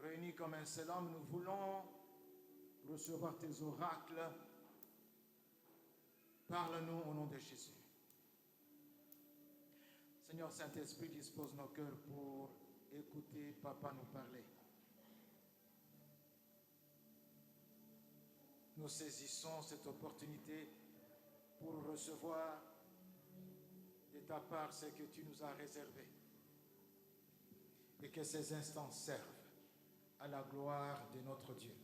réunis comme un seul homme, nous voulons recevoir tes oracles. Parle-nous au nom de Jésus. Seigneur Saint-Esprit, dispose nos cœurs pour écouter Papa nous parler. Nous saisissons cette opportunité pour recevoir de ta part ce que tu nous as réservé. Et que ces instants servent à la gloire de notre Dieu.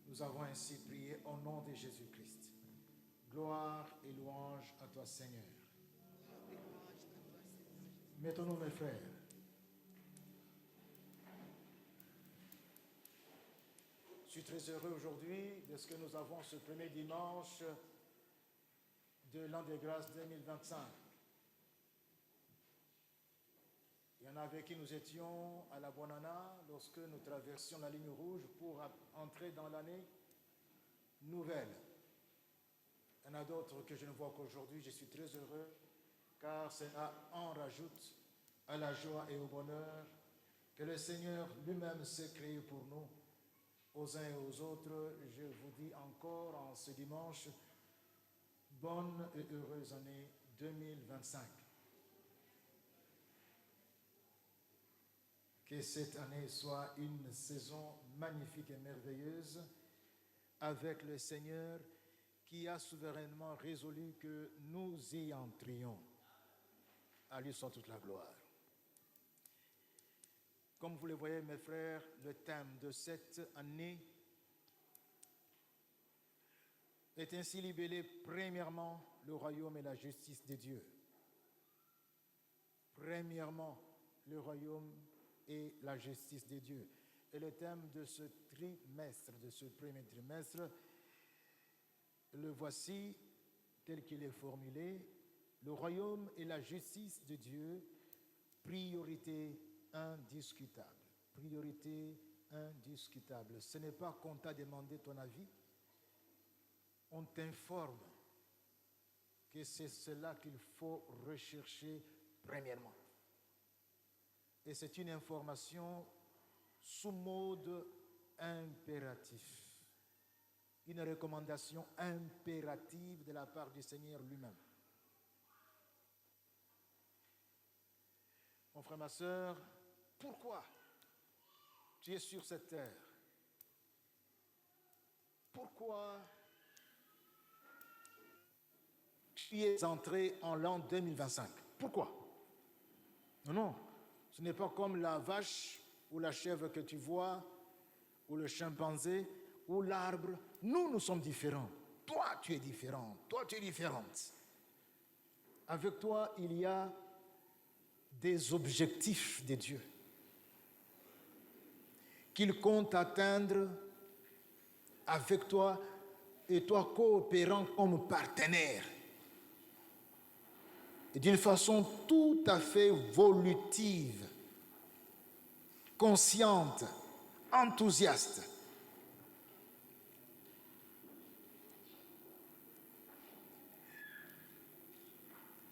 Nous avons ainsi prié au nom de Jésus-Christ. Gloire et louange à toi, Seigneur. Mettons-nous, mes frères. Je suis très heureux aujourd'hui de ce que nous avons ce premier dimanche de l'an des grâces 2025. Il y en a avec qui nous étions à la Bonana lorsque nous traversions la ligne rouge pour entrer dans l'année nouvelle. Il y en a d'autres que je ne vois qu'aujourd'hui. Je suis très heureux car cela en rajoute à la joie et au bonheur que le Seigneur lui-même s'est créé pour nous, aux uns et aux autres. Je vous dis encore en ce dimanche, bonne et heureuse année 2025. Que cette année soit une saison magnifique et merveilleuse avec le Seigneur qui a souverainement résolu que nous y entrions. À lui soit toute la gloire. Comme vous le voyez, mes frères, le thème de cette année est ainsi libellé, premièrement, le royaume et la justice de Dieu. Premièrement, le royaume et la justice de Dieu. Et le thème de ce trimestre, de ce premier trimestre, le voici tel qu'il est formulé: le royaume et la justice de Dieu, priorité indiscutable. Priorité indiscutable. Ce n'est pas qu'on t'a demandé ton avis, on t'informe que c'est cela qu'il faut rechercher premièrement. Et c'est une information sous mode impératif. Une recommandation impérative de la part du Seigneur lui-même. Mon frère, ma soeur, pourquoi tu es sur cette terre? Pourquoi tu es entré en l'an 2025? Pourquoi? Non, ce n'est pas comme la vache ou la chèvre que tu vois, ou le chimpanzé, ou l'arbre. Nous sommes différents. Toi, tu es différent. Toi, tu es différente. Avec toi, il y a des objectifs de Dieu qu'il compte atteindre avec toi et toi coopérant comme partenaire et d'une façon tout à fait volitive, consciente, enthousiaste.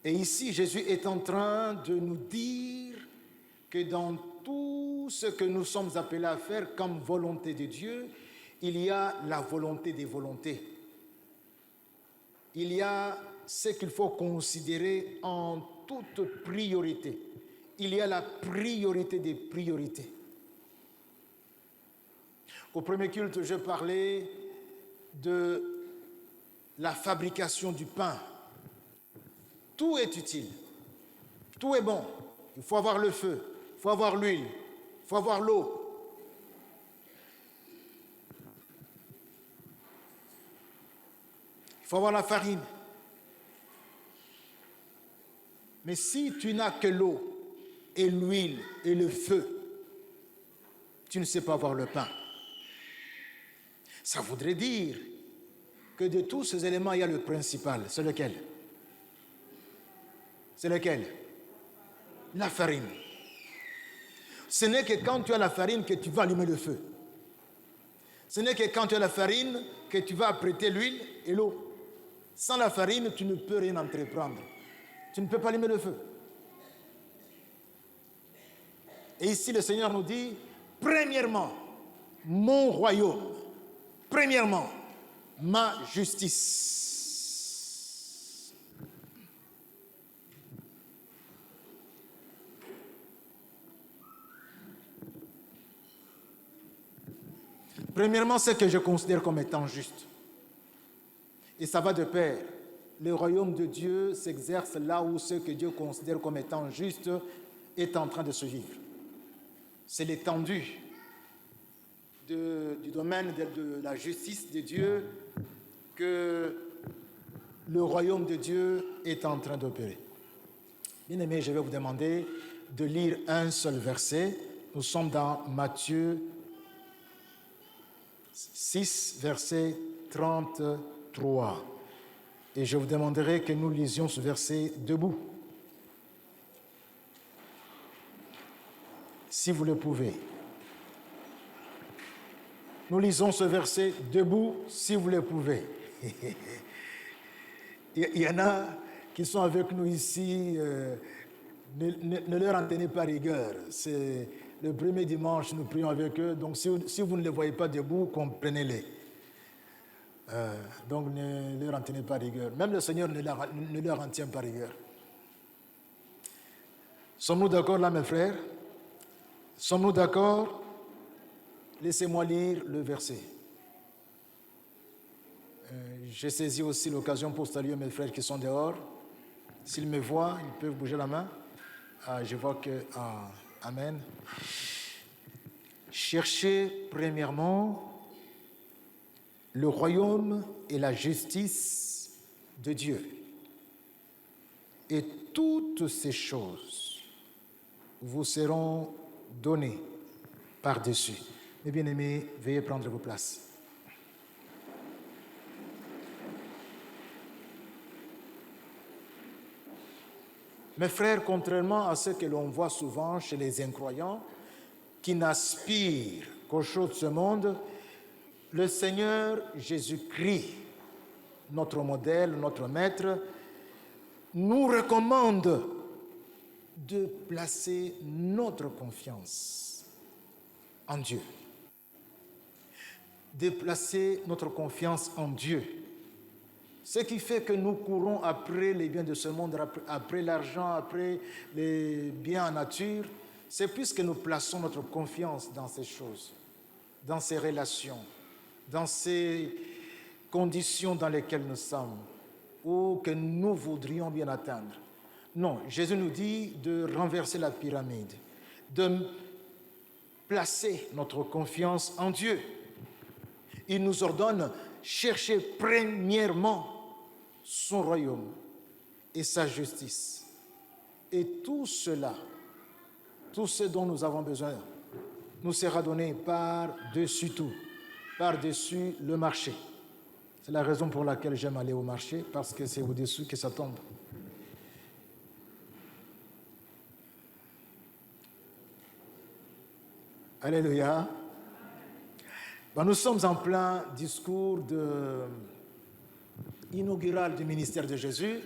Et ici, Jésus est en train de nous dire que dans tout ce que nous sommes appelés à faire comme volonté de Dieu, il y a la volonté des volontés. Il y a ce qu'il faut considérer en toute priorité. Il y a la priorité des priorités. Au premier culte, je parlais de la fabrication du pain. Tout est utile, tout est bon. Il faut avoir le feu, il faut avoir l'huile, il faut avoir l'eau. Il faut avoir la farine. Mais si tu n'as que l'eau et l'huile et le feu, tu ne sais pas avoir le pain. Ça voudrait dire que de tous ces éléments, il y a le principal. C'est lequel? C'est lequel? La farine. Ce n'est que quand tu as la farine que tu vas allumer le feu. Ce n'est que quand tu as la farine que tu vas apprêter l'huile et l'eau. Sans la farine, tu ne peux rien entreprendre. Tu ne peux pas allumer le feu. Et ici, le Seigneur nous dit, Premièrement, mon royaume. Premièrement, ma justice. Premièrement, ce que je considère comme étant juste. Et ça va de pair. Le royaume de Dieu s'exerce là où ce que Dieu considère comme étant juste est en train de se vivre. C'est l'étendue du domaine de la justice de Dieu que le royaume de Dieu est en train d'opérer. Bien aimé, je vais vous demander de lire un seul verset. Nous sommes dans Matthieu 6, verset 33. Et je vous demanderai que nous lisions ce verset debout. Si vous le pouvez. Nous lisons ce verset debout, si vous le pouvez. Il y en a qui sont avec nous ici, ne leur en tenez pas rigueur. C'est le premier dimanche, nous prions avec eux. Donc, si vous ne les voyez pas debout, comprenez-les. Donc, ne leur en tenez pas rigueur. Même le Seigneur ne leur en tient pas rigueur. Sommes-nous d'accord là, mes frères? Sommes-nous d'accord? Laissez-moi lire le verset. J'ai saisi aussi l'occasion pour saluer mes frères qui sont dehors. S'ils me voient, ils peuvent bouger la main. Je vois que... amen. Cherchez premièrement le royaume et la justice de Dieu. Et toutes ces choses vous seront données par-dessus. Mes bien-aimés, veuillez prendre vos places. Mes frères, contrairement à ce que l'on voit souvent chez les incroyants, qui n'aspirent qu'aux choses de ce monde, le Seigneur Jésus-Christ, notre modèle, notre maître, nous recommande de placer notre confiance en Dieu. De placer notre confiance en Dieu. Ce qui fait que nous courons après les biens de ce monde, après l'argent, après les biens en nature, c'est puisque nous plaçons notre confiance dans ces choses, dans ces relations, dans ces conditions dans lesquelles nous sommes, ou que nous voudrions bien atteindre. Non, Jésus nous dit de renverser la pyramide, de placer notre confiance en Dieu. Il nous ordonne chercher premièrement son royaume et sa justice. Et tout cela, tout ce dont nous avons besoin, nous sera donné par-dessus tout, par-dessus le marché. C'est la raison pour laquelle j'aime aller au marché, parce que c'est au-dessus que ça tombe. Alléluia. Nous sommes en plein discours inaugural du ministère de Jésus,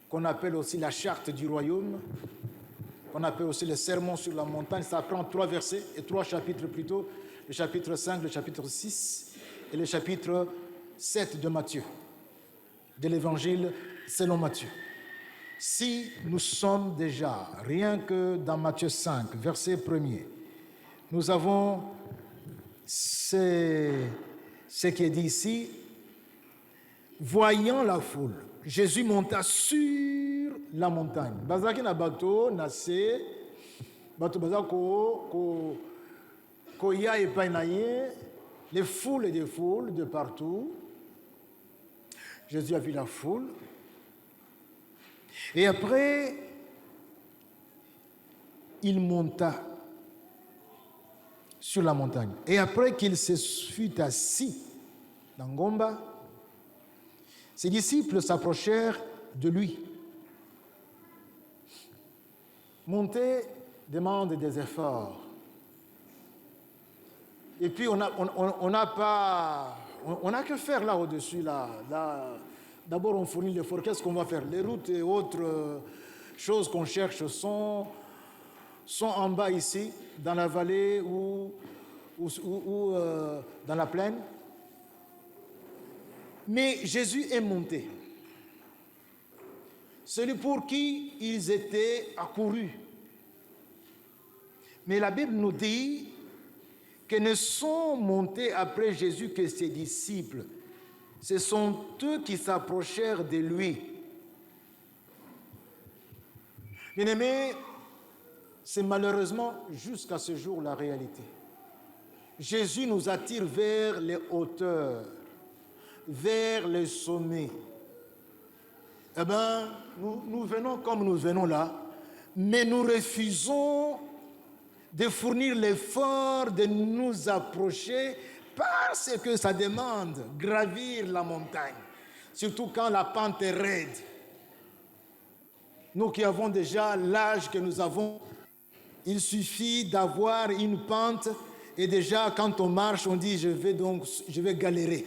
qu'on appelle aussi la charte du royaume, qu'on appelle aussi le sermon sur la montagne. Ça prend 3 versets et 3 chapitres plutôt, le chapitre 5, le chapitre 6 et le chapitre 7 de Matthieu, de l'évangile selon Matthieu. Si nous sommes déjà, rien que dans Matthieu 5, verset 1er, nous avons ce qui est dit ici, voyant la foule, Jésus monta sur la montagne. Bazaki na bato na se bato bazako ko ya epai na ye, les foules et des foules de partout. Jésus a vu la foule. Et après, il monta sur la montagne. Et après qu'il se fut assis dans Ngomba, ses disciples s'approchèrent de lui. Monter demande des efforts. Et puis on n'a que faire là au-dessus. Là. D'abord on fournit l'effort. Qu'est-ce qu'on va faire? Les routes et autres choses qu'on cherche sont sont en bas ici, dans la vallée ou dans la plaine. Mais Jésus est monté. Celui pour qui ils étaient accourus. Mais la Bible nous dit que ne sont montés après Jésus que ses disciples. Ce sont eux qui s'approchèrent de lui. Bien-aimés, c'est malheureusement jusqu'à ce jour la réalité. Jésus nous attire vers les hauteurs, vers les sommets. Eh bien, nous venons comme nous venons là, mais nous refusons de fournir l'effort de nous approcher parce que ça demande gravir la montagne, surtout quand la pente est raide. Nous qui avons déjà l'âge que nous avons, il suffit d'avoir une pente et déjà quand on marche, on dit je vais galérer.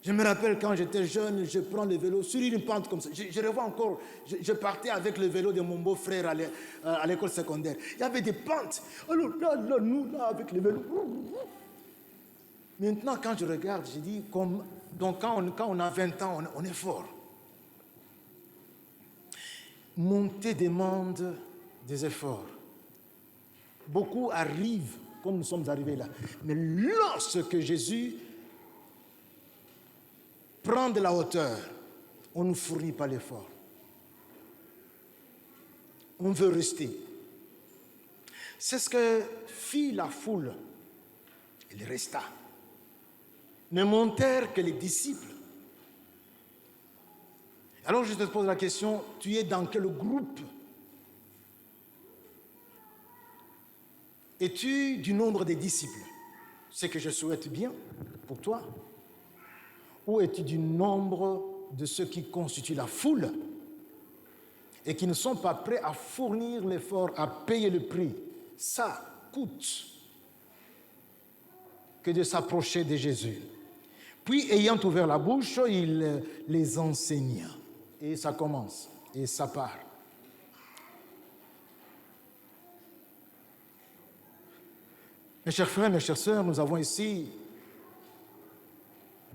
Je me rappelle quand j'étais jeune, je prends le vélo sur une pente comme ça. Je revois encore, je partais avec le vélo de mon beau-frère à l'école secondaire. Il y avait des pentes. Alors là, nous, là, avec le vélo. Maintenant, quand je regarde, je dis, donc quand on a 20 ans, on est fort. Monter demande des efforts. Beaucoup arrivent comme nous sommes arrivés là. Mais lorsque Jésus prend de la hauteur, on ne fournit pas l'effort. On veut rester. C'est ce que fit la foule. Il resta. Ne montèrent que les disciples. Alors je te pose la question, tu es dans quel groupe? Es-tu du nombre des disciples? Ce que je souhaite bien pour toi. Ou es-tu du nombre de ceux qui constituent la foule et qui ne sont pas prêts à fournir l'effort, à payer le prix? Ça coûte que de s'approcher de Jésus. Puis, ayant ouvert la bouche, il les enseigna. Et ça commence, et ça part. Mes chers frères, mes chères sœurs, nous avons ici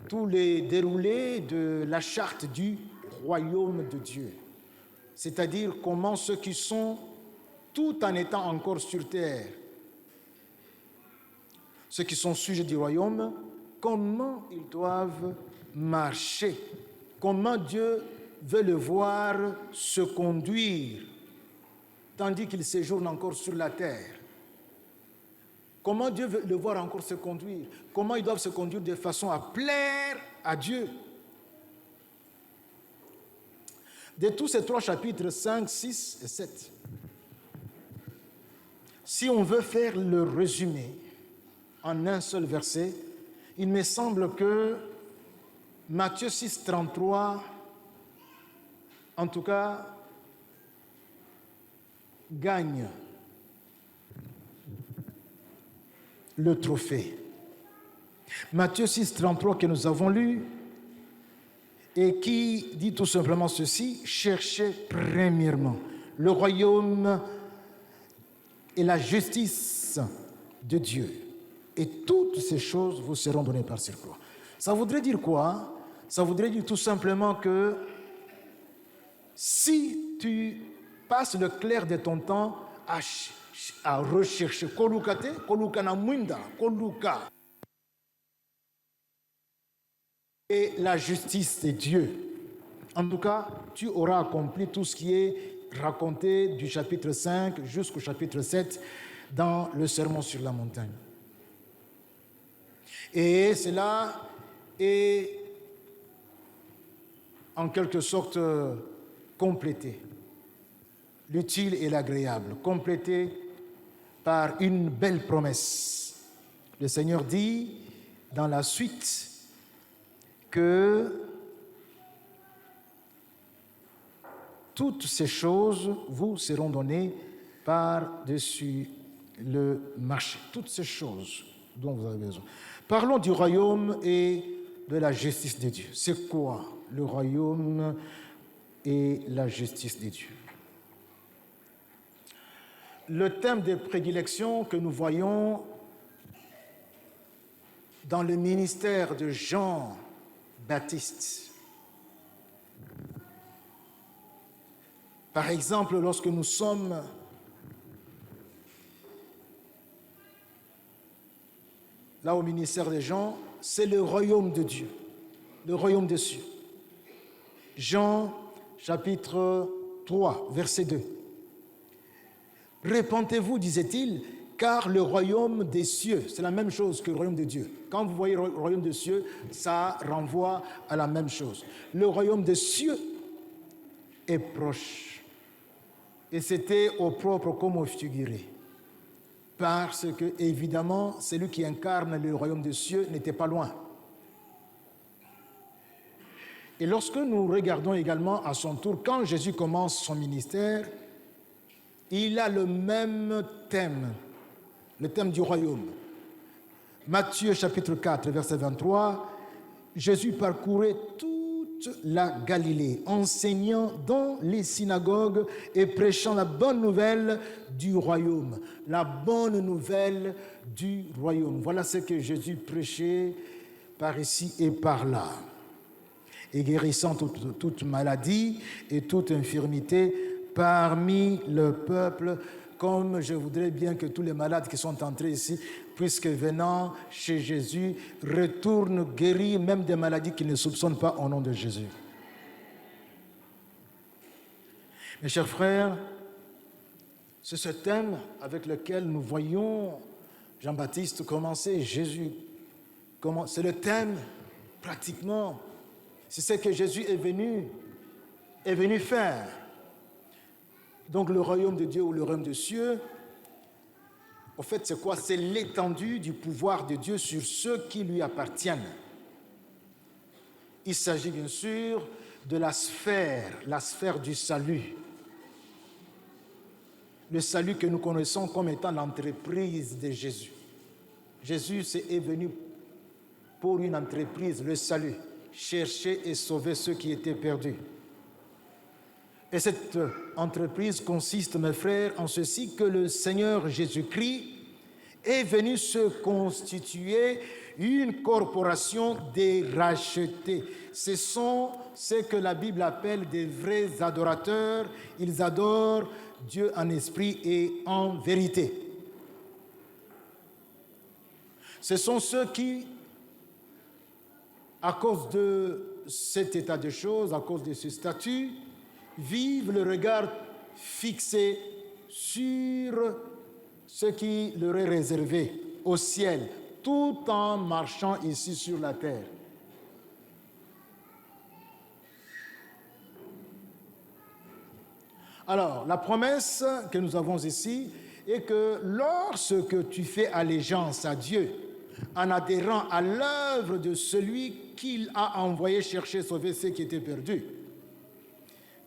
tous les déroulés de la charte du royaume de Dieu. C'est-à-dire comment ceux qui sont, tout en étant encore sur terre, ceux qui sont sujets du royaume, comment ils doivent marcher, comment Dieu veut le voir se conduire, tandis qu'il séjourne encore sur la terre. Comment Dieu veut le voir encore se conduire, comment ils doivent se conduire de façon à plaire à Dieu. De tous ces 3 chapitres, 5, 6 et 7, si on veut faire le résumé en un seul verset, il me semble que Matthieu 6, 33, en tout cas, gagne le trophée. Matthieu 6, 33 que nous avons lu et qui dit tout simplement ceci: cherchez premièrement le royaume et la justice de Dieu, et toutes ces choses vous seront données par surcroît. Ça voudrait dire quoi? Ça voudrait dire tout simplement que si tu passes le clair de ton temps à rechercher et la justice de Dieu, en tout cas, tu auras accompli tout ce qui est raconté du chapitre 5 jusqu'au chapitre 7 dans le Sermon sur la montagne. Et cela est en quelque sorte complété. L'utile et l'agréable, complété par une belle promesse. Le Seigneur dit dans la suite que toutes ces choses vous seront données par-dessus le marché. Toutes ces choses dont vous avez besoin. Parlons du royaume et de la justice de Dieu. C'est quoi le royaume et la justice de Dieu? le thème de prédilection que nous voyons dans le ministère de Jean-Baptiste. Par exemple, lorsque nous sommes là au ministère de Jean, c'est le royaume de Dieu, le royaume des cieux. Jean, chapitre 3, verset 2. « Répentez-vous, disait-il, car le royaume des cieux, c'est la même chose que le royaume de Dieu. Quand vous voyez le royaume des cieux, ça renvoie à la même chose. Le royaume des cieux est proche. » Et c'était au propre comme au figuré. Parce que, évidemment, celui qui incarne le royaume des cieux n'était pas loin. Et lorsque nous regardons également à son tour, quand Jésus commence son ministère, il a le même thème, le thème du royaume. Matthieu chapitre 4, verset 23, Jésus parcourait toute la Galilée, enseignant dans les synagogues et prêchant la bonne nouvelle du royaume. La bonne nouvelle du royaume. Voilà ce que Jésus prêchait par ici et par là. Et guérissant toute maladie et toute infirmité parmi le peuple, comme je voudrais bien que tous les malades qui sont entrés ici, puisque venant chez Jésus, retournent guéris même des maladies qu'ils ne soupçonnent pas au nom de Jésus. Mes chers frères, c'est ce thème avec lequel nous voyons Jean-Baptiste commencer, Jésus commencer. C'est le thème, pratiquement, c'est ce que Jésus est venu faire. Donc le royaume de Dieu ou le royaume des cieux, en fait, c'est quoi? C'est l'étendue du pouvoir de Dieu sur ceux qui lui appartiennent. Il s'agit bien sûr de la sphère du salut. Le salut que nous connaissons comme étant l'entreprise de Jésus. Jésus est venu pour une entreprise, le salut, chercher et sauver ceux qui étaient perdus. Et cette entreprise consiste, mes frères, en ceci que le Seigneur Jésus-Christ est venu se constituer une corporation des rachetés. Ce sont ce que la Bible appelle des vrais adorateurs. Ils adorent Dieu en esprit et en vérité. Ce sont ceux qui, à cause de cet état de choses, à cause de ce statut, vivent le regard fixé sur ce qui leur est réservé au ciel, tout en marchant ici sur la terre. Alors, la promesse que nous avons ici est que lorsque tu fais allégeance à Dieu, en adhérant à l'œuvre de celui qu'il a envoyé chercher et sauver ceux qui étaient perdus,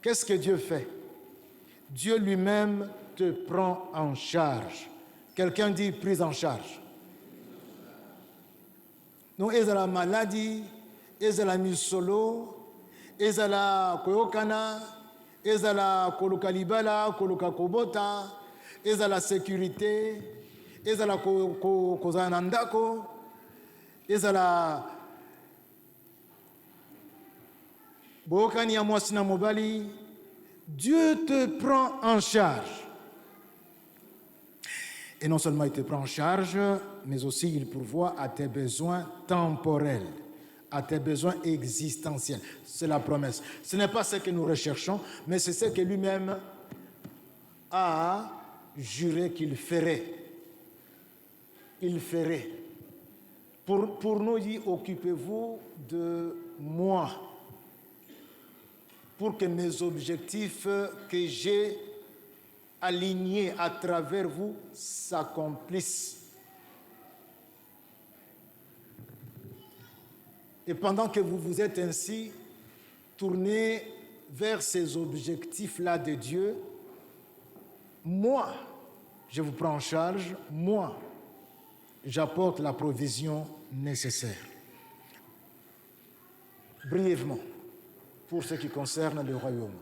qu'est-ce que Dieu fait? Dieu lui-même te prend en charge. Quelqu'un dit prise en charge. Donc, ezala maladie, ezala misolo, ezala koyokana, ezala koluka libala, koluka kobota, ezala sécurité, ezala kozala na ndako, ezala boyokani ya mwasi na mobali, Dieu te prend en charge. Et non seulement il te prend en charge, mais aussi il pourvoit à tes besoins temporels, à tes besoins existentiels. C'est la promesse. Ce n'est pas ce que nous recherchons, mais c'est ce que lui-même a juré qu'il ferait. Il ferait. Pour nous dire, occupez-vous de moi, pour que mes objectifs que j'ai alignés à travers vous s'accomplissent. Et pendant que vous vous êtes ainsi tournés vers ces objectifs-là de Dieu, moi, je vous prends en charge, moi, j'apporte la provision nécessaire. Brièvement, pour ce qui concerne le royaume.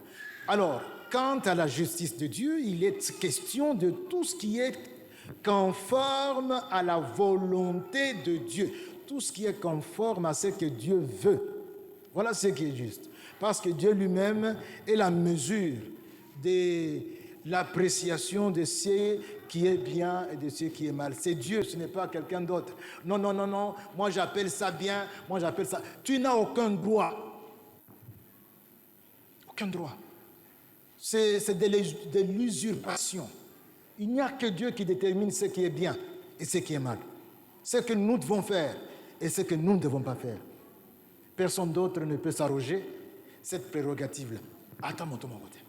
Alors, quant à la justice de Dieu, il est question de tout ce qui est conforme à la volonté de Dieu, tout ce qui est conforme à ce que Dieu veut. Voilà ce qui est juste. Parce que Dieu lui-même est la mesure de l'appréciation de ce qui est bien et de ce qui est mal. C'est Dieu, ce n'est pas quelqu'un d'autre. Non, non, non, non, moi j'appelle ça bien, moi j'appelle ça... Tu n'as aucun droit. Aucun droit. C'est de l'usurpation. Il n'y a que Dieu qui détermine ce qui est bien et ce qui est mal. Ce que nous devons faire et ce que nous ne devons pas faire. Personne d'autre ne peut s'arroger cette prérogative-là. Attends, mon côté.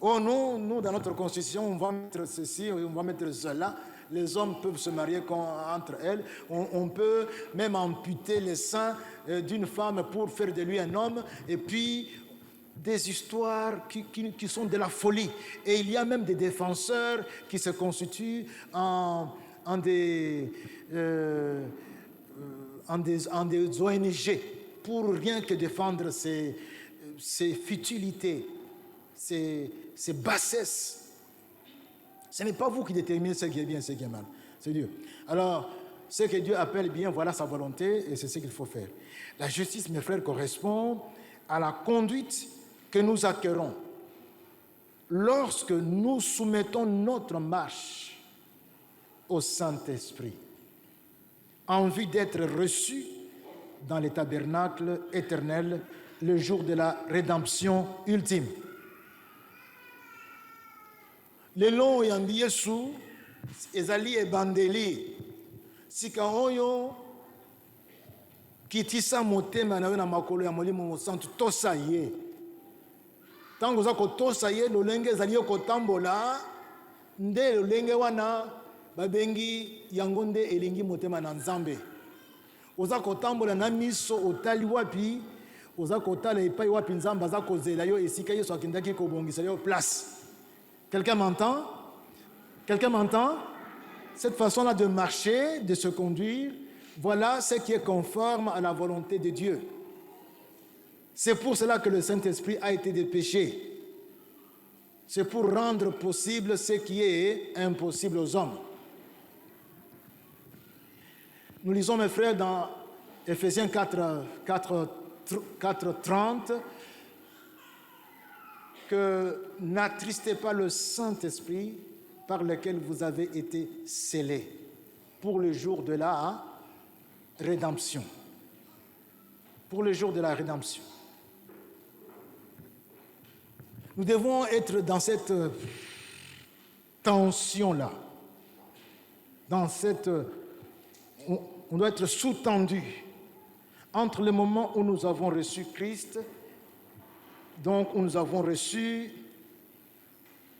Oh, nous, dans notre constitution, on va mettre ceci, on va mettre cela. Les hommes peuvent se marier entre elles. On peut même amputer les seins d'une femme pour faire de lui un homme. Et puis, des histoires qui sont de la folie. Et il y a même des défenseurs qui se constituent en des ONG pour rien que défendre ces futilités, ces bassesses. Ce n'est pas vous qui déterminez ce qui est bien et ce qui est mal, c'est Dieu. Alors, ce que Dieu appelle bien, voilà sa volonté et c'est ce qu'il faut faire. La justice, mes frères, correspond à la conduite que nous acquérons lorsque nous soumettons notre marche au Saint-Esprit en vue d'être reçus dans les tabernacles éternels le jour de la rédemption ultime. Lelo yambi Yesu ezali ebandeli sika oyo kitisa motema na yo na makolo ya Molimo Mosantu tosa ye. Tango za kotosa ye lolenge ezali yo kotambola nde lolenge wana babengi yango nde elingi motema na Nzambe. Oza kotambola na miso otali wapi, oza kotala epai wapi Nzambe aza kozela yo esika Yesu akendaki kobongisa yo place. Quelqu'un m'entend? Quelqu'un m'entend? Cette façon-là de marcher, de se conduire, voilà ce qui est conforme à la volonté de Dieu. C'est pour cela que le Saint-Esprit a été dépêché. C'est pour rendre possible ce qui est impossible aux hommes. Nous lisons, mes frères, dans Ephésiens 4:30, que n'attristez pas le Saint-Esprit par lequel vous avez été scellés pour le jour de la rédemption. Pour le jour de la rédemption. Nous devons être dans cette tension-là, on doit être sous-tendu entre le moment où nous avons reçu Christ, donc où nous avons reçu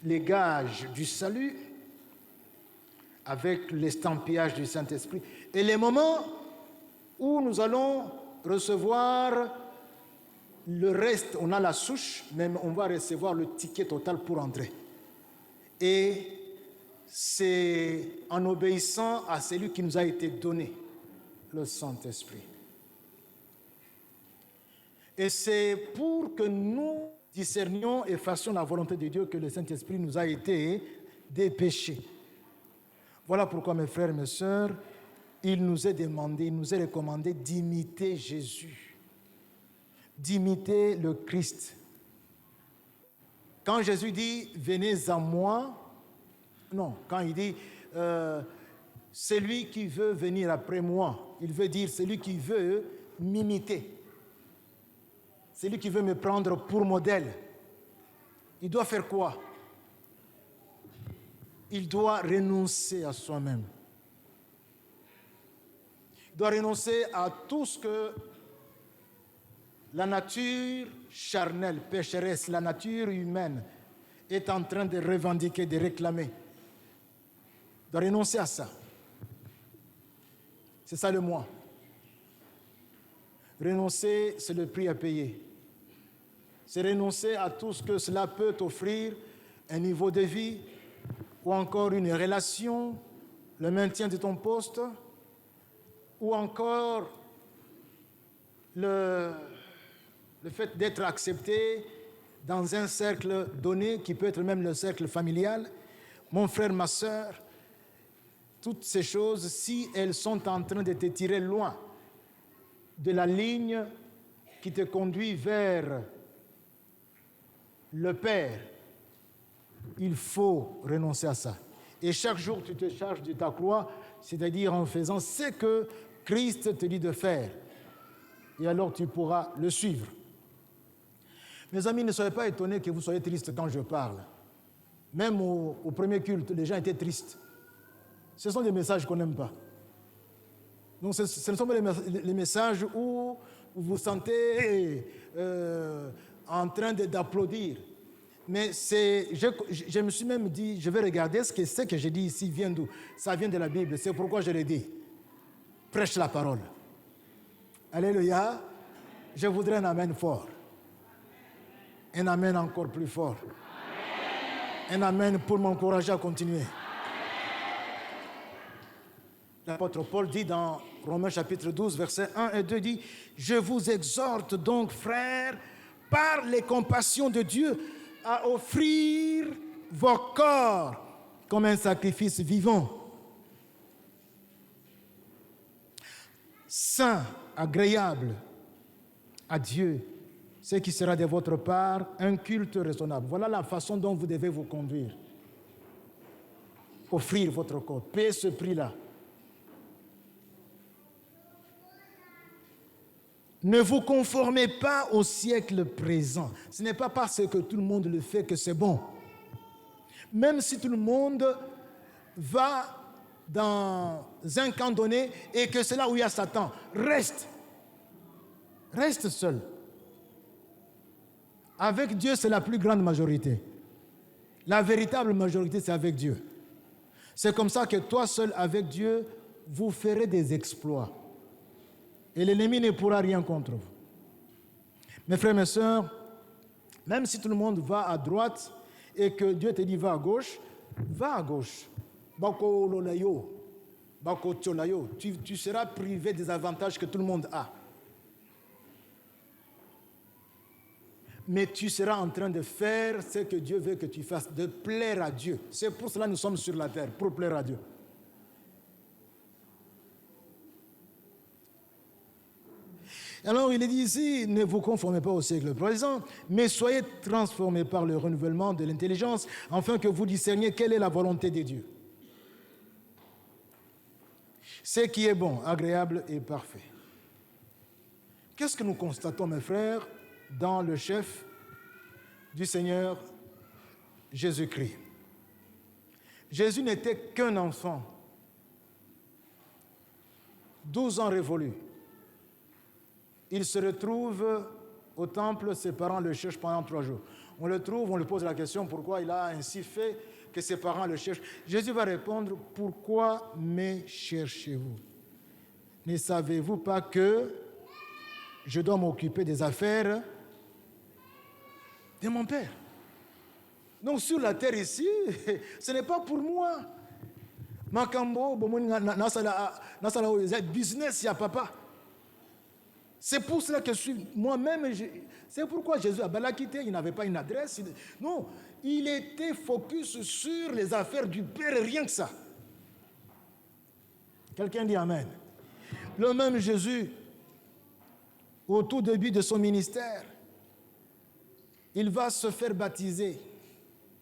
les gages du salut avec l'estampillage du Saint-Esprit, et les moments où nous allons recevoir le reste, on a la souche, mais on va recevoir le ticket total pour entrer. Et c'est en obéissant à celui qui nous a été donné, le Saint-Esprit. Et c'est pour que nous discernions et fassions la volonté de Dieu que le Saint-Esprit nous a été dépêché. Voilà pourquoi, mes frères et mes sœurs, il nous est demandé, il nous est recommandé d'imiter Jésus, d'imiter le Christ. Quand Jésus dit « Venez à moi », non, quand il dit « Celui qui veut venir après moi », il veut dire « Celui qui veut m'imiter ». Celui qui veut me prendre pour modèle, il doit faire quoi? Il doit renoncer à soi-même. Il doit renoncer à tout ce que la nature charnelle, pécheresse, la nature humaine est en train de revendiquer, de réclamer. Il doit renoncer à ça. C'est ça le moi. Renoncer, c'est le prix à payer. C'est renoncer à tout ce que cela peut offrir, un niveau de vie, ou encore une relation, le maintien de ton poste, ou encore le fait d'être accepté dans un cercle donné, qui peut être même le cercle familial, mon frère, ma sœur, toutes ces choses, si elles sont en train de te tirer loin de la ligne qui te conduit vers le Père, il faut renoncer à ça. Et chaque jour, tu te charges de ta croix, c'est-à-dire en faisant ce que Christ te dit de faire. Et alors, tu pourras le suivre. Mes amis, ne soyez pas étonnés que vous soyez tristes quand je parle. Même au premier culte, les gens étaient tristes. Ce sont des messages qu'on n'aime pas. Donc, ce ne sont pas les messages où vous vous sentez en train d'applaudir. Mais je me suis même dit, je vais regarder ce que j'ai dit ici vient d'où. Ça vient de la Bible, c'est pourquoi je l'ai dit. Prêche la parole. Alléluia. Je voudrais un amen fort. Un amen encore plus fort. Un amen pour m'encourager à continuer. L'apôtre Paul dit dans Romains chapitre 12, versets 1 et 2, dit « Je vous exhorte donc, frères, par les compassions de Dieu, à offrir vos corps comme un sacrifice vivant, saint, agréable à Dieu, ce qui sera de votre part un culte raisonnable. » Voilà la façon dont vous devez vous conduire. Offrir votre corps, payer ce prix-là. Ne vous conformez pas au siècle présent. Ce n'est pas parce que tout le monde le fait que c'est bon. Même si tout le monde va dans un camp donné et que c'est là où il y a Satan, reste. Reste seul. Avec Dieu, c'est la plus grande majorité. La véritable majorité, c'est avec Dieu. C'est comme ça que toi seul, avec Dieu, vous ferez des exploits. Et l'ennemi ne pourra rien contre vous. Mes frères, mes sœurs, même si tout le monde va à droite et que Dieu te dit va à gauche, va à gauche. Tu seras privé des avantages que tout le monde a. Mais tu seras en train de faire ce que Dieu veut que tu fasses, de plaire à Dieu. C'est pour cela que nous sommes sur la terre, pour plaire à Dieu. Alors, il est dit ici, ne vous conformez pas au siècle présent, mais soyez transformés par le renouvellement de l'intelligence, afin que vous discerniez quelle est la volonté de Dieu. Ce qui est bon, agréable et parfait. Qu'est-ce que nous constatons, mes frères, dans le chef du Seigneur Jésus-Christ? Jésus n'était qu'un enfant, 12 ans révolus. Il se retrouve au temple, ses parents le cherchent pendant 3 jours. On le trouve, on lui pose la question pourquoi il a ainsi fait que ses parents le cherchent. Jésus va répondre, pourquoi me cherchez-vous? Ne savez-vous pas que je dois m'occuper des affaires de mon Père? Donc sur la terre ici, ce n'est pas pour moi. Makambo, business, il y a papa. C'est pour cela que moi-même, c'est pourquoi Jésus à Balakité, il n'avait pas une adresse. Non, il était focus sur les affaires du Père et rien que ça. Quelqu'un dit Amen. Le même Jésus, au tout début de son ministère, il va se faire baptiser.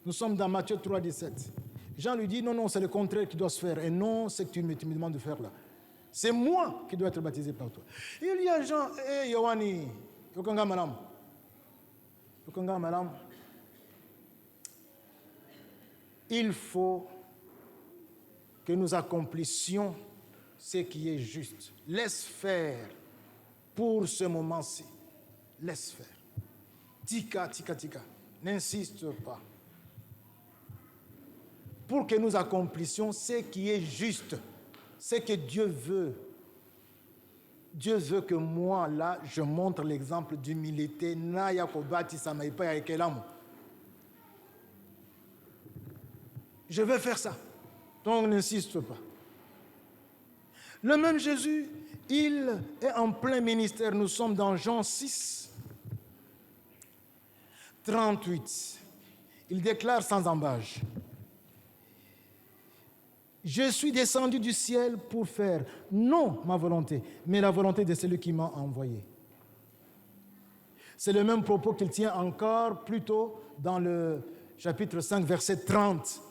Nous sommes dans Matthieu 3, 17. Jean lui dit, non, c'est le contraire qui doit se faire. Et non, c'est que tu me demandes de faire là. C'est moi qui dois être baptisé par toi. Il y a Jean, Yohani, Yokanga Malam. Il faut que nous accomplissions ce qui est juste. Laisse faire pour ce moment-ci. Laisse faire. Tika. N'insiste pas. Pour que nous accomplissions ce qui est juste. C'est que Dieu veut. Dieu veut que moi, là, je montre l'exemple d'humilité. Je vais faire ça. Donc, n'insiste pas. Le même Jésus, il est en plein ministère. Nous sommes dans Jean 6. 38, il déclare sans ambages: je suis descendu du ciel pour faire non ma volonté, mais la volonté de celui qui m'a envoyé. C'est le même propos qu'il tient encore plus tôt dans le chapitre 5, verset 30.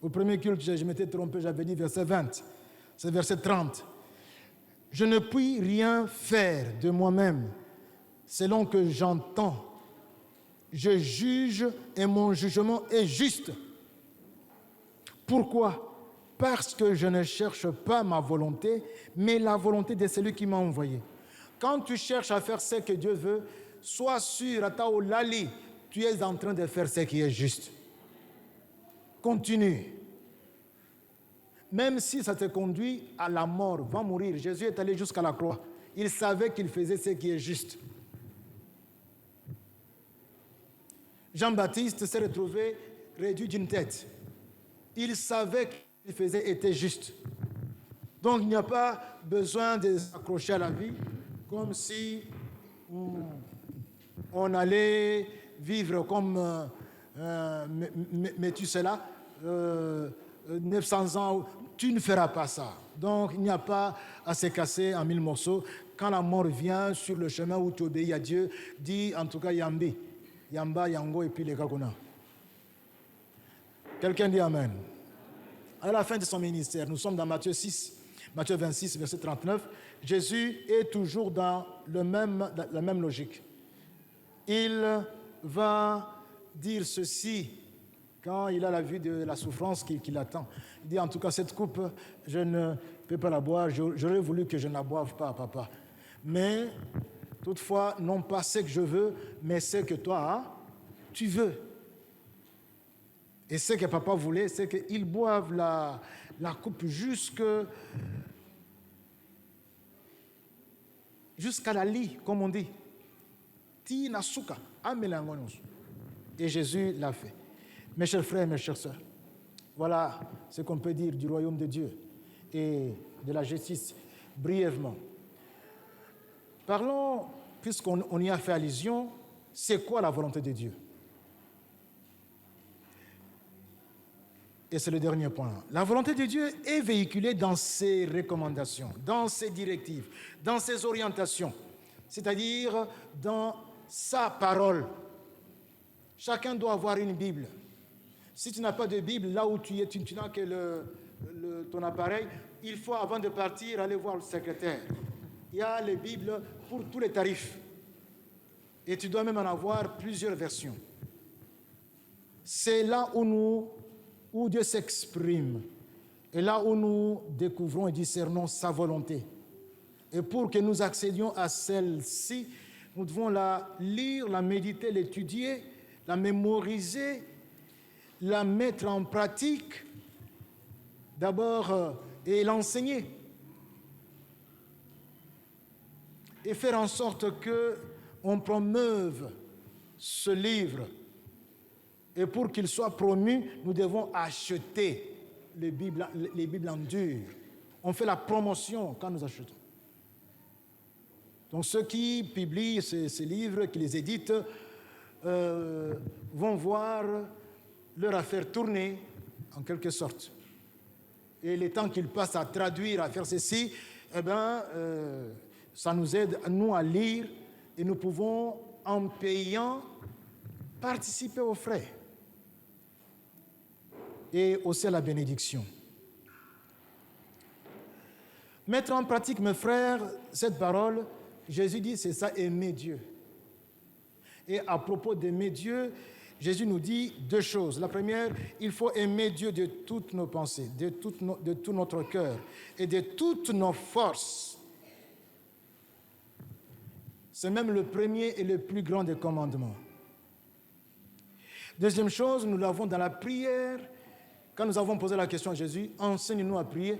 Au premier culte, je m'étais trompé, j'avais dit verset 20. C'est verset 30. Je ne puis rien faire de moi-même selon que j'entends. Je juge et mon jugement est juste. Pourquoi ? Parce que je ne cherche pas ma volonté, mais la volonté de celui qui m'a envoyé. Quand tu cherches à faire ce que Dieu veut, sois sûr, tu es en train de faire ce qui est juste. Continue. Même si ça te conduit à la mort, va mourir. Jésus est allé jusqu'à la croix. Il savait qu'il faisait ce qui est juste. Jean-Baptiste s'est retrouvé réduit d'une tête. Il savait que ce qu'il faisait était juste. Donc il n'y a pas besoin de s'accrocher à la vie comme si on allait vivre comme Méthusela, 900 ans. Tu ne feras pas ça. Donc il n'y a pas à se casser en 1000 morceaux. Quand la mort vient sur le chemin où tu obéis à Dieu, dis en tout cas Yambi, Yamba, Yango et puis les Gagona. Quelqu'un dit Amen. À la fin de son ministère, nous sommes dans Matthieu 26, verset 39. Jésus est toujours dans la même logique. Il va dire ceci quand il a la vue de la souffrance qui l'attend. Il dit en tout cas, cette coupe, je ne peux pas la boire. J'aurais voulu que je ne la boive pas, papa. Mais toutefois, non pas ce que je veux, mais ce que toi, tu veux. Et ce que papa voulait, c'est qu'il boive la coupe jusqu'à la lie, comme on dit. Et Jésus l'a fait. Mes chers frères, mes chères sœurs, voilà ce qu'on peut dire du royaume de Dieu et de la justice brièvement. Parlons, puisqu'on y a fait allusion, c'est quoi la volonté de Dieu ? Et c'est le dernier point. La volonté de Dieu est véhiculée dans ses recommandations, dans ses directives, dans ses orientations, c'est-à-dire dans sa parole. Chacun doit avoir une Bible. Si tu n'as pas de Bible, là où tu es, tu n'as que ton appareil, il faut, avant de partir, aller voir le secrétaire. Il y a les Bibles pour tous les tarifs. Et tu dois même en avoir plusieurs versions. C'est là où Dieu s'exprime, et là où nous découvrons et discernons sa volonté. Et pour que nous accédions à celle-ci, nous devons la lire, la méditer, l'étudier, la mémoriser, la mettre en pratique, d'abord, et l'enseigner. Et faire en sorte qu'on promeuve ce livre. Et pour qu'il soit promu, nous devons acheter les Bibles en dur. On fait la promotion quand nous achetons. Donc ceux qui publient ces livres, qui les éditent, vont voir leur affaire tourner, en quelque sorte. Et les temps qu'ils passent à traduire, à faire ceci, ça nous aide, nous, à lire, et nous pouvons, en payant, participer aux frais. Et aussi à la bénédiction. Mettre en pratique, mes frères, cette parole, Jésus dit, c'est ça, aimer Dieu. Et à propos d'aimer Dieu, Jésus nous dit deux choses. La première, il faut aimer Dieu de toutes nos pensées, de tout notre cœur et de toutes nos forces. C'est même le premier et le plus grand des commandements. Deuxième chose, nous l'avons dans la prière. Quand nous avons posé la question à Jésus, enseigne-nous à prier.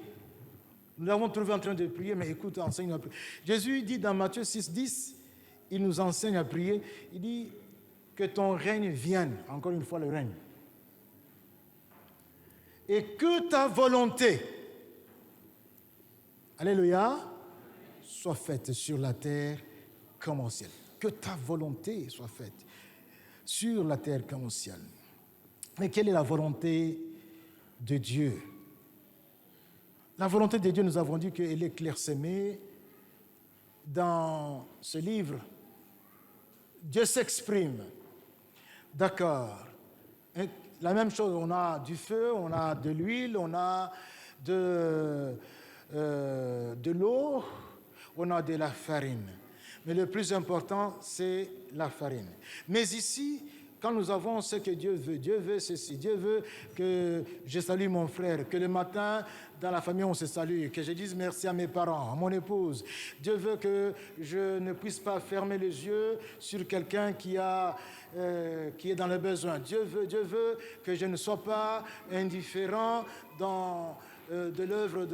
Nous l'avons trouvé en train de prier, mais écoute, enseigne-nous à prier. Jésus dit dans Matthieu 6, 10, il nous enseigne à prier. Il dit que ton règne vienne, encore une fois le règne. Et que ta volonté, alléluia, soit faite sur la terre comme au ciel. Que ta volonté soit faite. sur la terre comme au ciel. Mais quelle est la volonté de Dieu? La volonté de Dieu, nous avons dit qu'elle est clairsemée dans ce livre. Dieu s'exprime. D'accord. La même chose, on a du feu, on a de l'huile, on a de l'eau, on a de la farine. Mais le plus important, c'est la farine. Mais ici, quand nous avons ce que Dieu veut ceci. Dieu veut que je salue mon frère, que le matin, dans la famille, on se salue, que je dise merci à mes parents, à mon épouse. Dieu veut que je ne puisse pas fermer les yeux sur quelqu'un qui est dans le besoin. Dieu veut que je ne sois pas indifférent de l'œuvre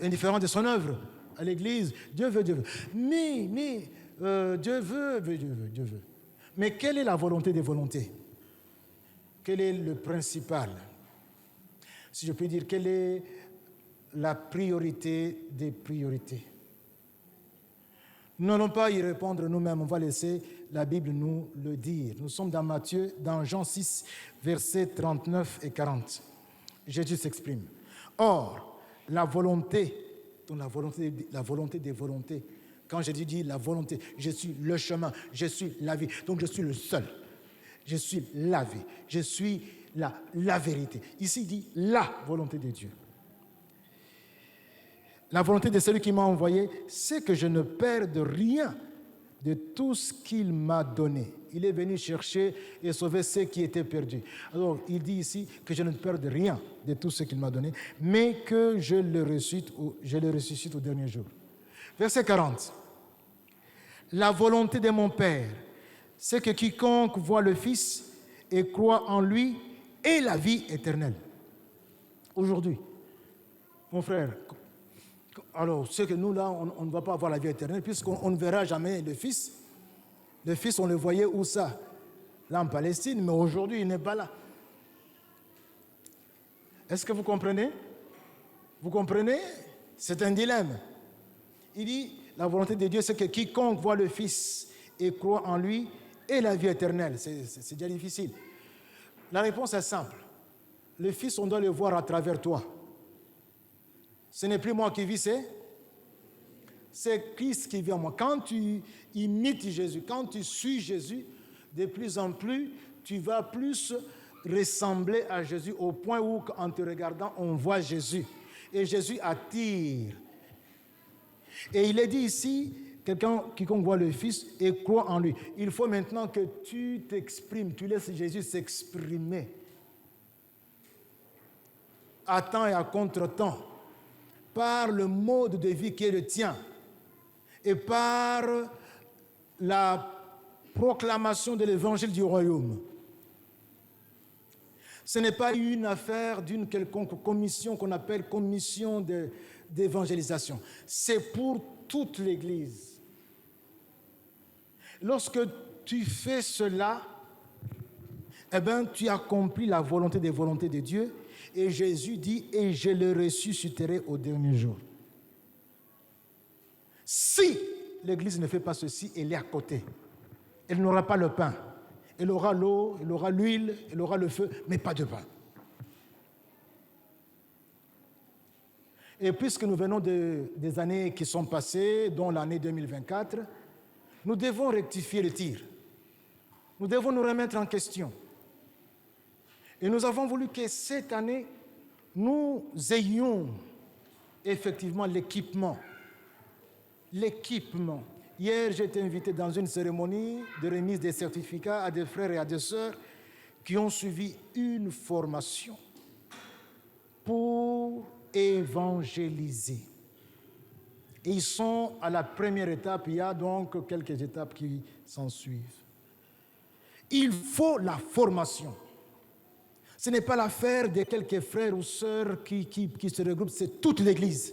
indifférent de son œuvre à l'Église. Dieu veut. Mais Dieu veut. Mais quelle est la volonté des volontés? Quel est le principal? Si je peux dire, quelle est la priorité des priorités? Nous n'allons pas y répondre nous-mêmes, on va laisser la Bible nous le dire. Nous sommes dans Jean 6, versets 39 et 40. Jésus s'exprime. Or, la volonté des volontés. Quand Jésus dit la volonté, je suis le chemin, je suis la vie. Donc je suis le seul. Je suis la vie. Je suis la vérité. Ici, il dit la volonté de Dieu. La volonté de celui qui m'a envoyé, c'est que je ne perde rien de tout ce qu'il m'a donné. Il est venu chercher et sauver ceux qui étaient perdus. Alors, il dit ici que je ne perde rien de tout ce qu'il m'a donné, mais que je le ressuscite au dernier jour. Verset 40. La volonté de mon Père, c'est que quiconque voit le Fils et croit en lui ait la vie éternelle. Aujourd'hui, mon frère, alors c'est que nous là, on ne va pas avoir la vie éternelle puisqu'on ne verra jamais le Fils. Le Fils, on le voyait où ça? Là en Palestine, mais aujourd'hui, il n'est pas là. Est-ce que vous comprenez? Vous comprenez? C'est un dilemme. Il dit, la volonté de Dieu, c'est que quiconque voit le Fils et croit en lui ait la vie éternelle. C'est déjà difficile. La réponse est simple. Le Fils, on doit le voir à travers toi. Ce n'est plus moi qui vis, c'est Christ qui vit en moi. Quand tu imites Jésus, quand tu suis Jésus, de plus en plus, tu vas plus ressembler à Jésus au point où, en te regardant, on voit Jésus. Et Jésus attire. Et il est dit ici, quiconque voit le Fils et croit en lui. Il faut maintenant que tu t'exprimes, tu laisses Jésus s'exprimer à temps et à contre-temps, par le mode de vie qui est le tien et par la proclamation de l'évangile du royaume. Ce n'est pas une affaire d'une quelconque commission qu'on appelle commission d'évangélisation. C'est pour toute l'Église. Lorsque tu fais cela, eh bien, tu accomplis la volonté des volontés de Dieu. Et Jésus dit, et je le ressusciterai au dernier jour. Si l'Église ne fait pas ceci, elle est à côté. Elle n'aura pas le pain. Elle aura l'eau, elle aura l'huile, elle aura le feu, mais pas de pain. Et puisque nous venons des années qui sont passées, dont l'année 2024, nous devons rectifier le tir. Nous devons nous remettre en question. Et nous avons voulu que cette année, nous ayons effectivement l'équipement. L'équipement. Hier, j'ai été invité dans une cérémonie de remise des certificats à des frères et à des sœurs qui ont suivi une formation pour évangéliser. Et ils sont à la première étape, il y a donc quelques étapes qui s'en suivent. Il faut la formation. Ce n'est pas l'affaire de quelques frères ou sœurs qui se regroupent, c'est toute l'Église.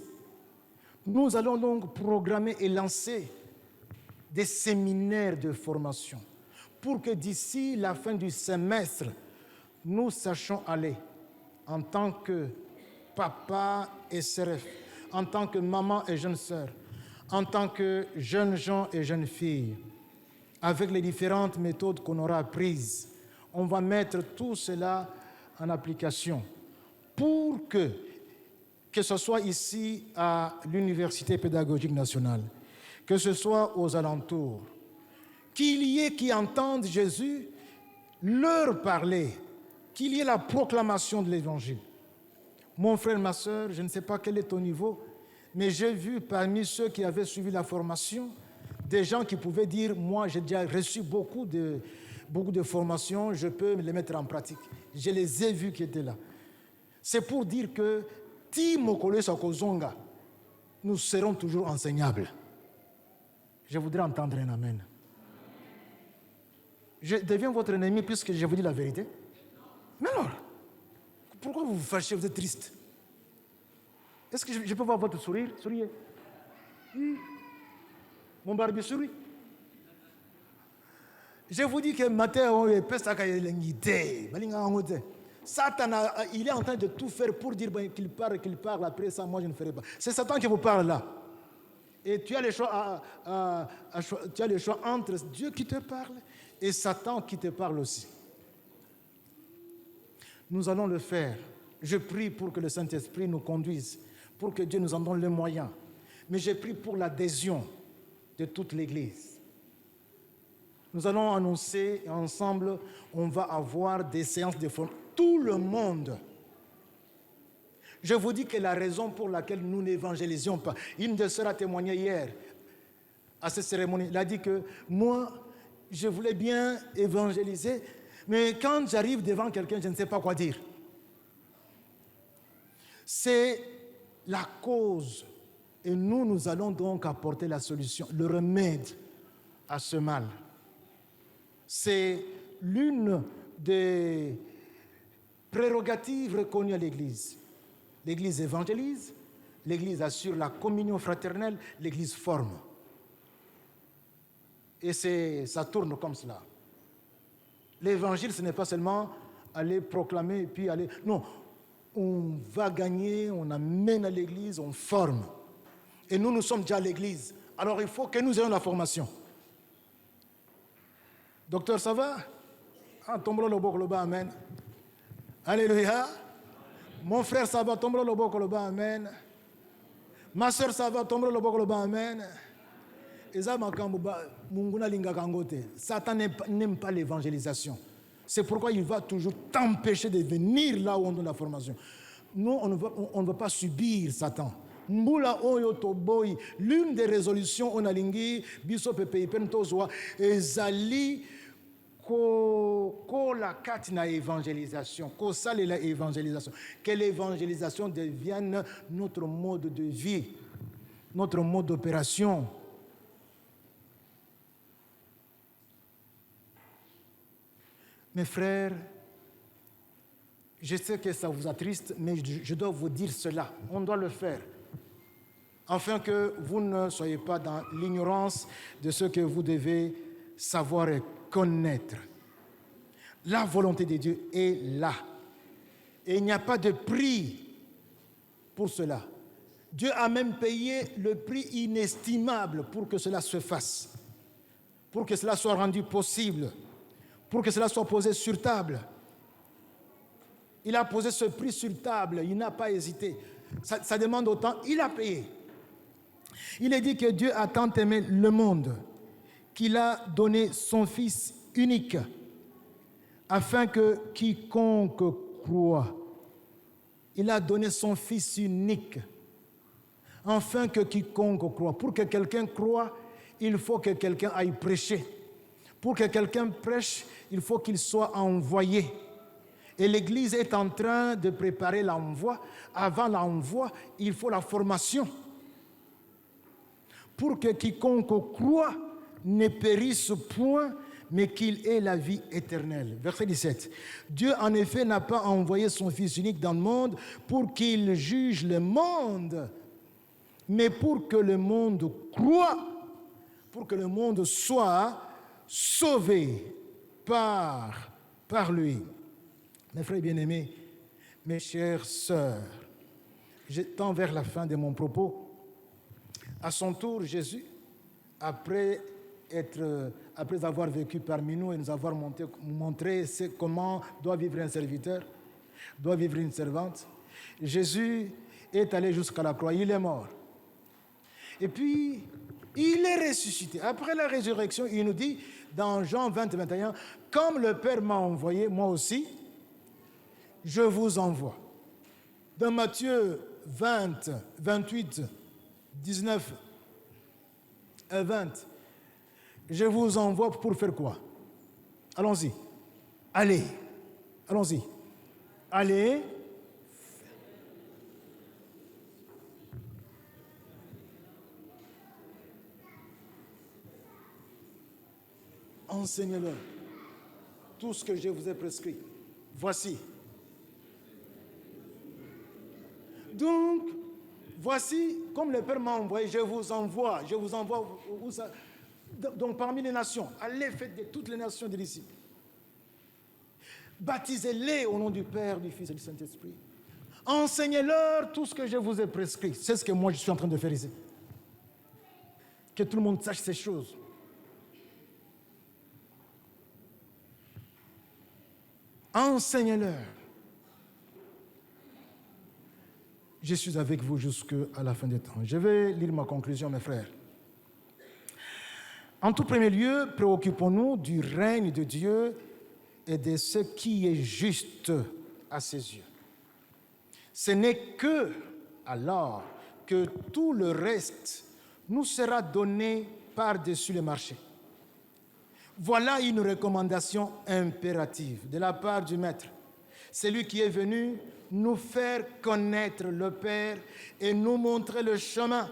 Nous allons donc programmer et lancer des séminaires de formation pour que d'ici la fin du semestre, nous sachions aller en tant que papa et SRF, en tant que maman et jeune sœur, en tant que jeunes gens et jeunes filles, avec les différentes méthodes qu'on aura apprises. On va mettre tout cela en application pour que ce soit ici à l'Université pédagogique nationale, que ce soit aux alentours, qu'il y ait qui entendent Jésus leur parler, qu'il y ait la proclamation de l'Évangile. Mon frère, ma sœur, je ne sais pas quel est ton niveau, mais j'ai vu parmi ceux qui avaient suivi la formation, des gens qui pouvaient dire, moi j'ai déjà reçu beaucoup de formations, je peux les mettre en pratique. Je les ai vus qui étaient là. C'est pour dire que, nous serons toujours enseignables. Je voudrais entendre un amen. Je deviens votre ennemi puisque je vous dis la vérité. Mais alors, pourquoi vous vous fâchez, vous êtes triste? Est-ce que je peux voir votre sourire? Souriez. Oui. Mon barbe sourit. Je vous dis que Matthieu Satan, il est en train de tout faire pour dire qu'il parle, après ça, moi je ne ferai pas. C'est Satan qui vous parle là. Et tu as le choix, tu as le choix entre Dieu qui te parle et Satan qui te parle aussi. Nous allons le faire. Je prie pour que le Saint-Esprit nous conduise, pour que Dieu nous en donne les moyens. Mais je prie pour l'adhésion de toute l'Église. Nous allons annoncer et ensemble, on va avoir des séances de formation. Tout le monde. Je vous dis que la raison pour laquelle nous n'évangélisions pas, une de sœurs a témoigné hier à cette cérémonie. Il a dit que moi, je voulais bien évangéliser, mais quand j'arrive devant quelqu'un, je ne sais pas quoi dire. C'est la cause. Et nous allons donc apporter la solution, le remède à ce mal. C'est l'une des prérogatives reconnues à l'Église. L'Église évangélise, l'Église assure la communion fraternelle, l'Église forme. Et ça tourne comme cela. L'Évangile, ce n'est pas seulement aller proclamer et puis aller... Non, on va gagner, on amène à l'Église, on forme. Et nous sommes déjà à l'Église. Alors il faut que nous ayons la formation. Docteur, ça va? Tombe le bok le bas, amen. Alléluia. Mon frère, ça va, tombe le bok le bas, amen. Ma soeur, ça va, tombe le bok le bas, amen. Satan n'aime pas l'évangélisation. C'est pourquoi il va toujours t'empêcher de venir là où on donne la formation. Nous, on ne va pas subir Satan. L'une des résolutions on a lingi biso pepe pentozoa ezali ko la katina évangélisation, ko sale la évangélisation, que l'évangélisation devienne notre mode de vie, notre mode d'opération. Mes frères, je sais que ça vous attriste, mais je dois vous dire cela. On doit le faire. Afin que vous ne soyez pas dans l'ignorance de ce que vous devez savoir et connaître. La volonté de Dieu est là. Et il n'y a pas de prix pour cela. Dieu a même payé le prix inestimable pour que cela se fasse, pour que cela soit rendu possible, pour que cela soit posé sur table. Il a posé ce prix sur table, il n'a pas hésité. Ça demande autant, il a payé. Il est dit que Dieu a tant aimé le monde qu'il a donné son Fils unique afin que quiconque croit, il a donné son Fils unique afin que quiconque croit. Pour que quelqu'un croie, il faut que quelqu'un aille prêcher. Pour que quelqu'un prêche, il faut qu'il soit envoyé. Et l'Église est en train de préparer l'envoi. Avant l'envoi, il faut la formation. Pour que quiconque croit ne périsse point, mais qu'il ait la vie éternelle. Verset 17. Dieu, en effet, n'a pas envoyé son Fils unique dans le monde pour qu'il juge le monde, mais pour que le monde croie, pour que le monde soit sauvé par lui. Mes frères bien-aimés, mes chères sœurs, je tends vers la fin de mon propos. À son tour, Jésus, après après avoir vécu parmi nous et nous avoir montré comment doit vivre un serviteur, doit vivre une servante, Jésus est allé jusqu'à la croix, il est mort. Et puis, il est ressuscité. Après la résurrection, il nous dit, dans Jean 20, 21, « Comme le Père m'a envoyé, moi aussi, je vous envoie. » Dans Matthieu 20, 28, 19 et 20, je vous envoie pour faire quoi? Allons-y. Allez. Allons-y. Allez. Enseignez-leur tout ce que je vous ai prescrit. Voici. Donc, voici, comme le Père m'a envoyé, je vous envoie où ça? Donc, parmi les nations, allez, faites de toutes les nations des disciples. Baptisez-les au nom du Père, du Fils et du Saint-Esprit. Enseignez-leur tout ce que je vous ai prescrit. C'est ce que moi je suis en train de faire ici. Que tout le monde sache ces choses. Enseignez-leur. Je suis avec vous jusqu'à la fin des temps. Je vais lire ma conclusion, mes frères. En tout premier lieu, préoccupons-nous du règne de Dieu et de ce qui est juste à ses yeux. Ce n'est que alors que tout le reste nous sera donné par-dessus le marché. Voilà une recommandation impérative de la part du Maître, celui qui est venu nous faire connaître le Père et nous montrer le chemin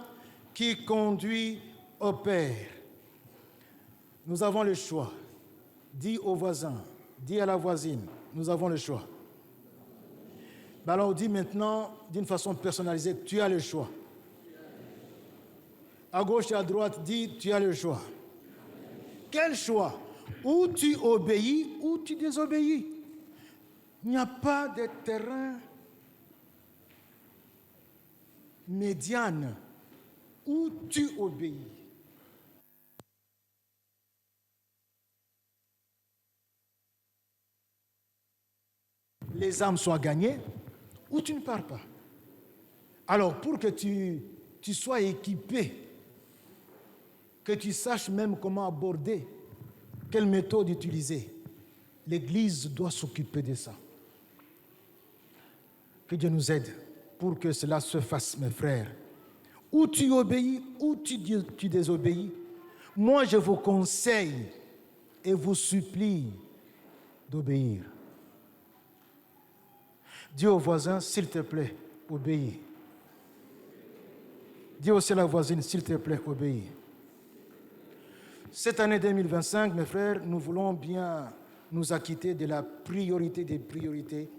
qui conduit au Père. Nous avons le choix. Dis au voisin, dis à la voisine, nous avons le choix. Alors on dit maintenant, d'une façon personnalisée, tu as le choix. À gauche et à droite, dis, tu as le choix. Quel choix? Ou tu obéis ou tu désobéis. Il n'y a pas de terrain médiane où tu obéis. Les âmes soient gagnées ou tu ne pars pas. Alors, pour que tu sois équipé, que tu saches même comment aborder, quelle méthode utiliser, l'Église doit s'occuper de ça. Que Dieu nous aide pour que cela se fasse, mes frères. Ou tu obéis, ou tu désobéis. Moi, je vous conseille et vous supplie d'obéir. Dis au voisin, s'il te plaît, obéis. Dis aussi à la voisine, s'il te plaît, obéis. Cette année 2025, mes frères, nous voulons bien nous acquitter de la priorité des priorités,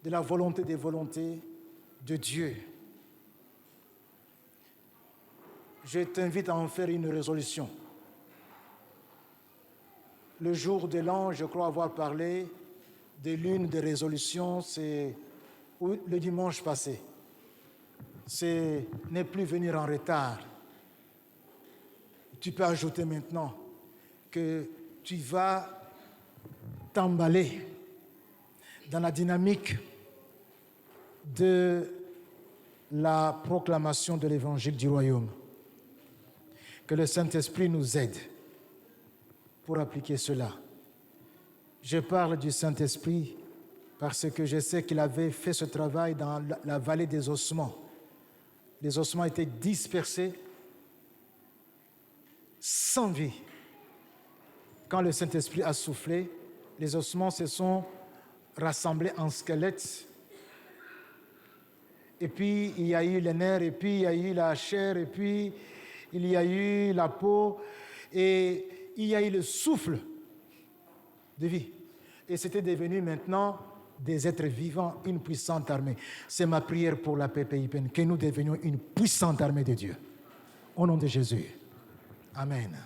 de la volonté des volontés de Dieu. Je t'invite à en faire une résolution. Le jour de l'an, je crois avoir parlé de l'une des résolutions, c'est le dimanche passé. C'est ne plus venir en retard. Tu peux ajouter maintenant que tu vas t'emballer dans la dynamique de la proclamation de l'évangile du royaume. Que le Saint-Esprit nous aide pour appliquer cela. Je parle du Saint-Esprit parce que je sais qu'il avait fait ce travail dans la vallée des ossements. Les ossements étaient dispersés, sans vie. Quand le Saint-Esprit a soufflé, les ossements se sont rassemblés en squelettes. Et puis, il y a eu les nerfs, et puis il y a eu la chair, et puis il y a eu la peau, et il y a eu le souffle de vie. Et c'était devenu maintenant des êtres vivants, une puissante armée. C'est ma prière pour la PPIPN, que nous devenions une puissante armée de Dieu. Au nom de Jésus. Amen.